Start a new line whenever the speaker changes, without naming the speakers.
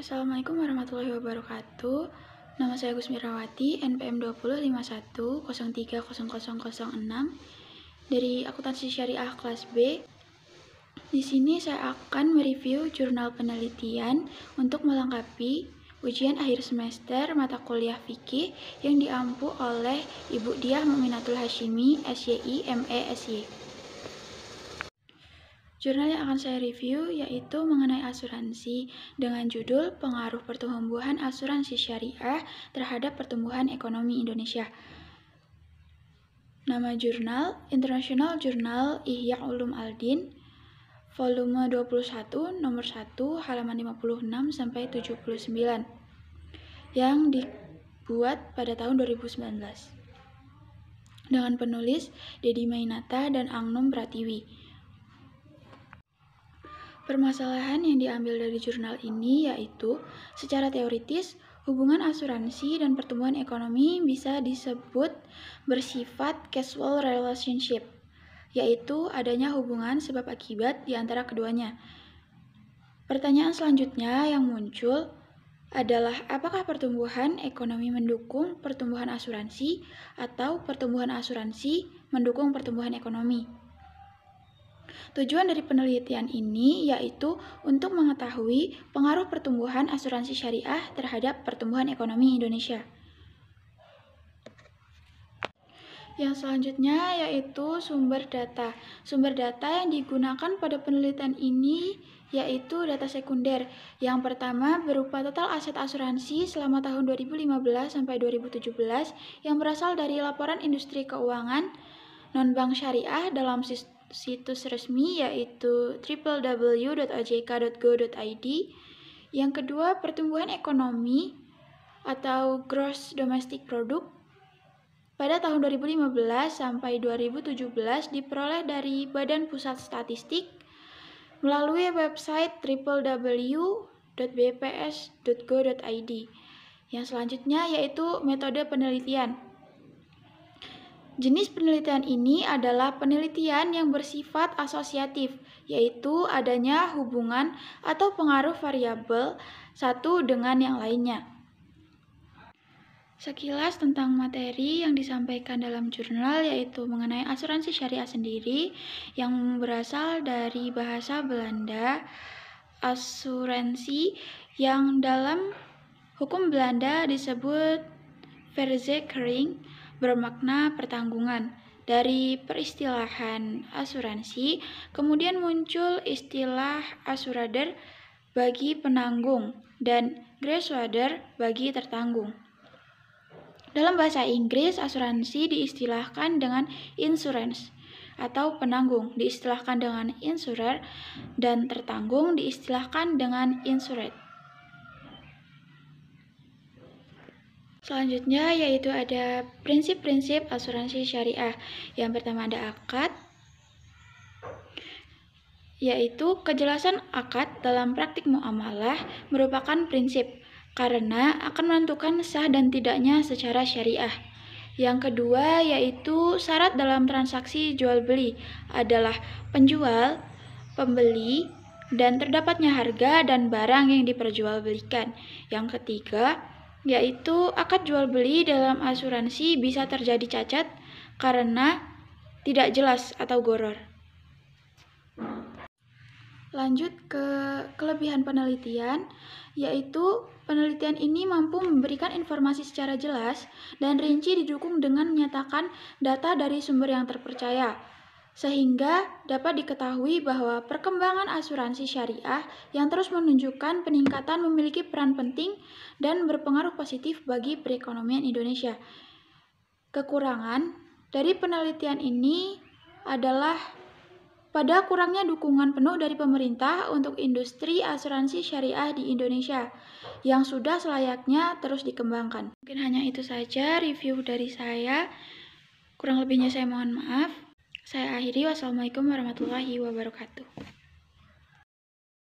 Assalamualaikum warahmatullahi wabarakatuh. Nama saya Gusmirawati, NPM 2051030006 dari Akuntansi Syariah kelas B. Di sini saya akan mereview jurnal penelitian untuk melengkapi ujian akhir semester mata kuliah fikih yang diampu oleh Ibu Diah Muminatul Hashimi, SYI, ME, SY. Jurnal yang akan saya review yaitu mengenai asuransi dengan judul Pengaruh Pertumbuhan Asuransi Syariah Terhadap Pertumbuhan Ekonomi Indonesia. Nama jurnal International Journal Ihya Ulum Al-Din, volume 21, nomor 1, halaman 56 sampai 79, yang dibuat pada tahun 2019 dengan penulis Dedi Mainata dan Angnum Pratiwi. Permasalahan yang diambil dari jurnal ini yaitu, secara teoritis, hubungan asuransi dan pertumbuhan ekonomi bisa disebut bersifat causal relationship, yaitu adanya hubungan sebab akibat di antara keduanya. Pertanyaan selanjutnya yang muncul adalah apakah pertumbuhan ekonomi mendukung pertumbuhan asuransi atau pertumbuhan asuransi mendukung pertumbuhan ekonomi? Tujuan dari penelitian ini yaitu untuk mengetahui pengaruh pertumbuhan asuransi syariah terhadap pertumbuhan ekonomi Indonesia. Yang selanjutnya yaitu sumber data. Sumber data yang digunakan pada penelitian ini yaitu data sekunder. Yang pertama berupa total aset asuransi selama tahun 2015 sampai 2017 yang berasal dari laporan industri keuangan non-bank syariah dalam situs resmi yaitu www.ojk.go.id. Yang kedua, pertumbuhan ekonomi atau gross domestic product pada tahun 2015 sampai 2017 diperoleh dari Badan Pusat Statistik melalui website www.bps.go.id. Yang selanjutnya yaitu metode penelitian. Jenis penelitian ini adalah penelitian yang bersifat asosiatif, yaitu adanya hubungan atau pengaruh variabel satu dengan yang lainnya. Sekilas tentang materi yang disampaikan dalam jurnal yaitu mengenai asuransi syariah sendiri yang berasal dari bahasa Belanda, asuransi yang dalam hukum Belanda disebut verzekering, bermakna pertanggungan. Dari peristilahan asuransi, kemudian muncul istilah asurader bagi penanggung dan gracewader bagi tertanggung. Dalam bahasa Inggris, asuransi diistilahkan dengan insurance atau penanggung diistilahkan dengan insurer dan tertanggung diistilahkan dengan insured. Selanjutnya yaitu ada prinsip-prinsip asuransi syariah. Yang pertama ada akad, yaitu kejelasan akad dalam praktik muamalah merupakan prinsip karena akan menentukan sah dan tidaknya secara syariah. Yang kedua yaitu syarat dalam transaksi jual-beli adalah penjual, pembeli, dan terdapatnya harga dan barang yang diperjualbelikan. Yang ketiga yaitu akad jual beli dalam asuransi bisa terjadi cacat karena tidak jelas atau goror. Lanjut ke kelebihan penelitian, yaitu penelitian ini mampu memberikan informasi secara jelas dan rinci didukung dengan menyatakan data dari sumber yang terpercaya, sehingga dapat diketahui bahwa perkembangan asuransi syariah yang terus menunjukkan peningkatan memiliki peran penting dan berpengaruh positif bagi perekonomian Indonesia. Kekurangan dari penelitian ini adalah pada kurangnya dukungan penuh dari pemerintah untuk industri asuransi syariah di Indonesia yang sudah selayaknya terus dikembangkan. Mungkin hanya itu saja review dari saya. Kurang lebihnya saya mohon maaf. Saya akhiri. Wassalamualaikum warahmatullahi wabarakatuh.